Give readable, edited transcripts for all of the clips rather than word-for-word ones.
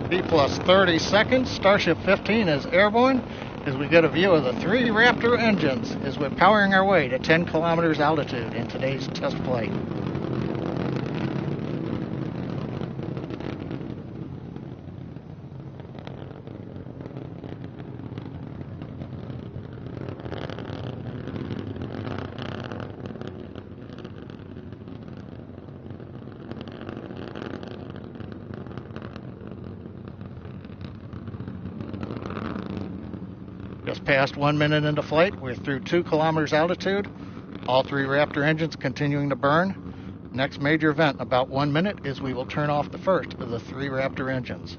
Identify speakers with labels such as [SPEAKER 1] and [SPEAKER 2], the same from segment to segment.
[SPEAKER 1] T plus 30 seconds, Starship 15 is airborne as we get a view of the 3 Raptor engines as we're powering our way to 10 kilometers altitude in today's test flight. Just past 1 minute into flight, we're through 2 kilometers altitude. All 3 Raptor engines continuing to burn. Next major event, about 1 minute, is we will turn off the first of the 3 Raptor engines.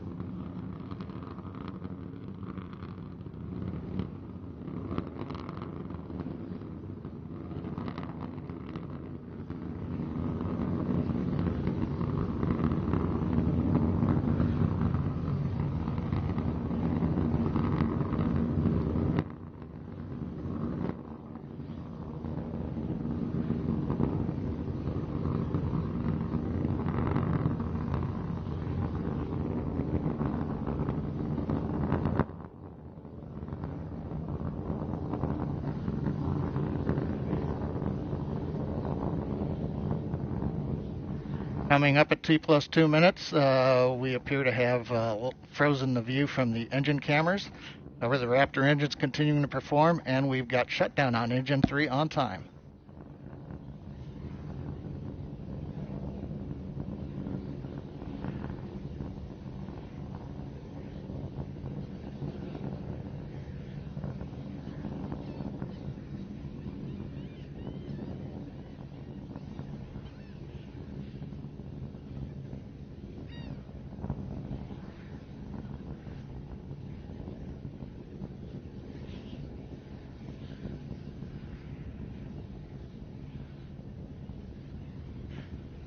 [SPEAKER 1] Coming up at T plus 2 minutes, we appear to have frozen the view from the engine cameras. However, the Raptor engine's continuing to perform, and we've got shutdown on engine 3 on time.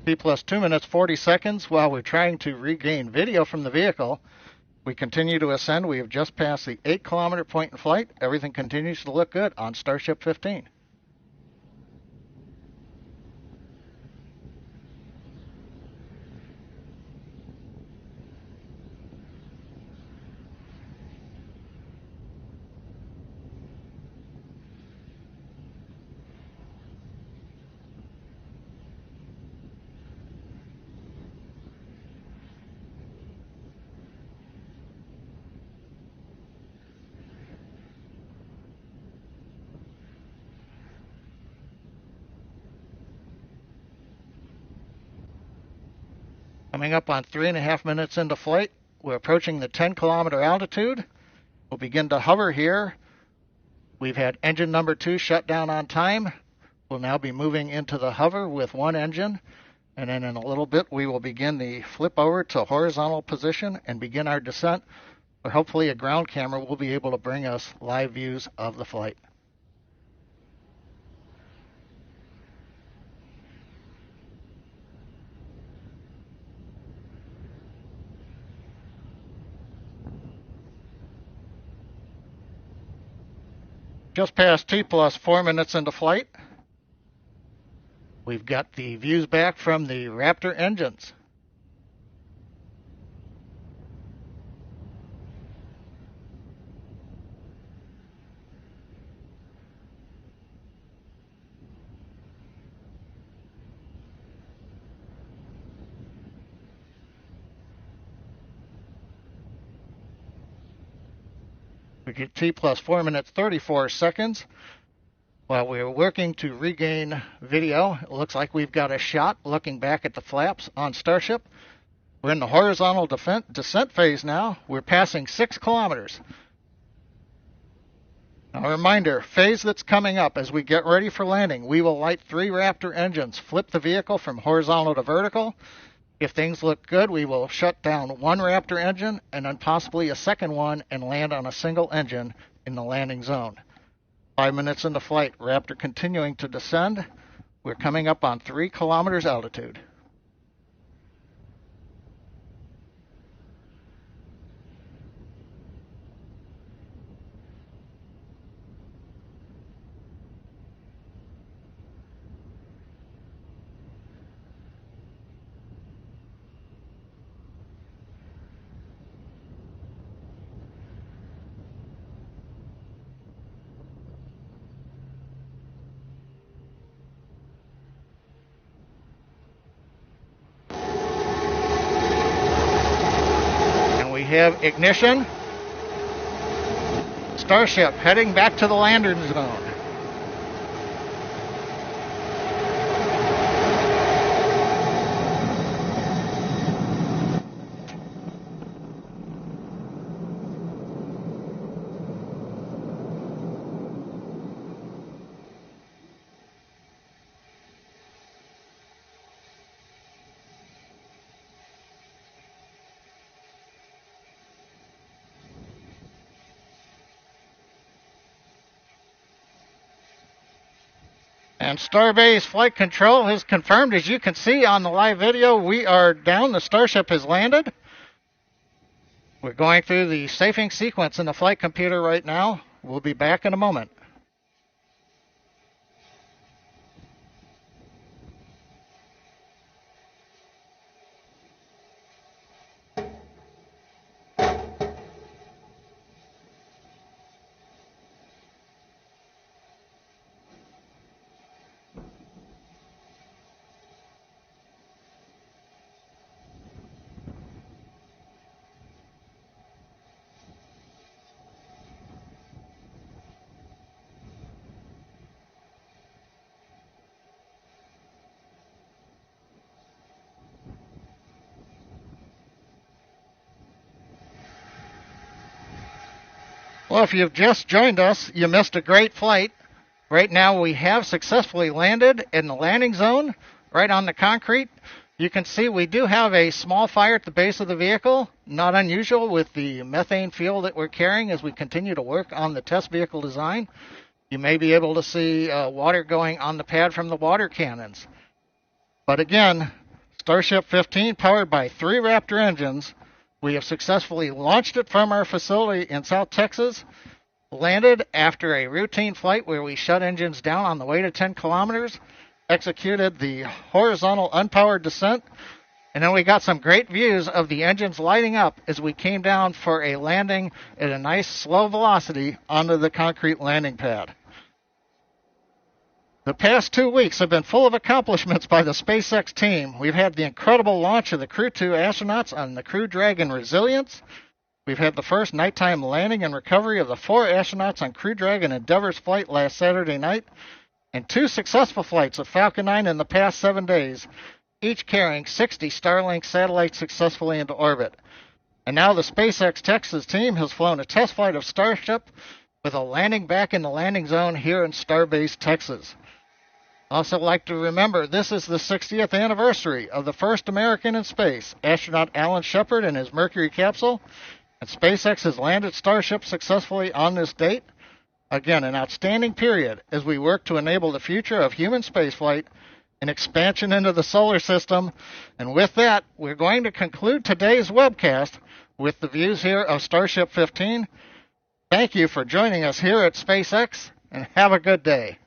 [SPEAKER 1] T plus 2 minutes 40 seconds. While we're trying to regain video from the vehicle, we continue to ascend. We have just passed the 8-kilometer point in flight. Everything continues to look good on Starship 15. Coming up on 3.5 minutes into flight, we're approaching the 10-kilometer altitude. We'll begin to hover here. We've had engine number 2 shut down on time. We'll now be moving into the hover with 1 engine. And then in a little bit, we will begin the flip over to horizontal position and begin our descent, where hopefully a ground camera will be able to bring us live views of the flight. Just past T plus 4 minutes into flight, we've got the views back from the Raptor engines. We get T plus 4 minutes 34 seconds. While we're working to regain video, it looks like we've got a shot looking back at the flaps on Starship. We're in the horizontal descent phase now. We're passing 6 kilometers. Now, a reminder, phase that's coming up as we get ready for landing, we will light 3 Raptor engines, flip the vehicle from horizontal to vertical. If things look good, we will shut down 1 Raptor engine and then possibly a second one and land on a single engine in the landing zone. 5 minutes into flight, Raptor continuing to descend. We're coming up on 3 kilometers altitude. have ignition. Starship heading back to the landing zone. And Starbase flight control has confirmed, as you can see on the live video, we are down. The Starship has landed. We're going through the safing sequence in the flight computer right now. We'll be back in a moment. Well, if you've just joined us, you missed a great flight. Right now we have successfully landed in the landing zone, right on the concrete. You can see we do have a small fire at the base of the vehicle, not unusual with the methane fuel that we're carrying as we continue to work on the test vehicle design. You may be able to see water going on the pad from the water cannons. But again, Starship 15 powered by 3 Raptor engines. We have successfully launched it from our facility in South Texas, landed after a routine flight where we shut engines down on the way to 10 kilometers, executed the horizontal unpowered descent, and then we got some great views of the engines lighting up as we came down for a landing at a nice slow velocity onto the concrete landing pad. The past 2 weeks have been full of accomplishments by the SpaceX team. We've had the incredible launch of the Crew 2 astronauts on the Crew Dragon Resilience. We've had the first nighttime landing and recovery of the 4 astronauts on Crew Dragon Endeavor's flight last Saturday night, and 2 successful flights of Falcon 9 in the past 7 days, each carrying 60 Starlink satellites successfully into orbit. And now the SpaceX Texas team has flown a test flight of Starship with a landing back in the landing zone here in Starbase, Texas. Also like to remember, this is the 60th anniversary of the first American in space, astronaut Alan Shepard and his Mercury capsule, and SpaceX has landed Starship successfully on this date. Again, an outstanding period as we work to enable the future of human spaceflight and expansion into the solar system. And with that, we're going to conclude today's webcast with the views here of Starship 15. Thank you for joining us here at SpaceX, and have a good day.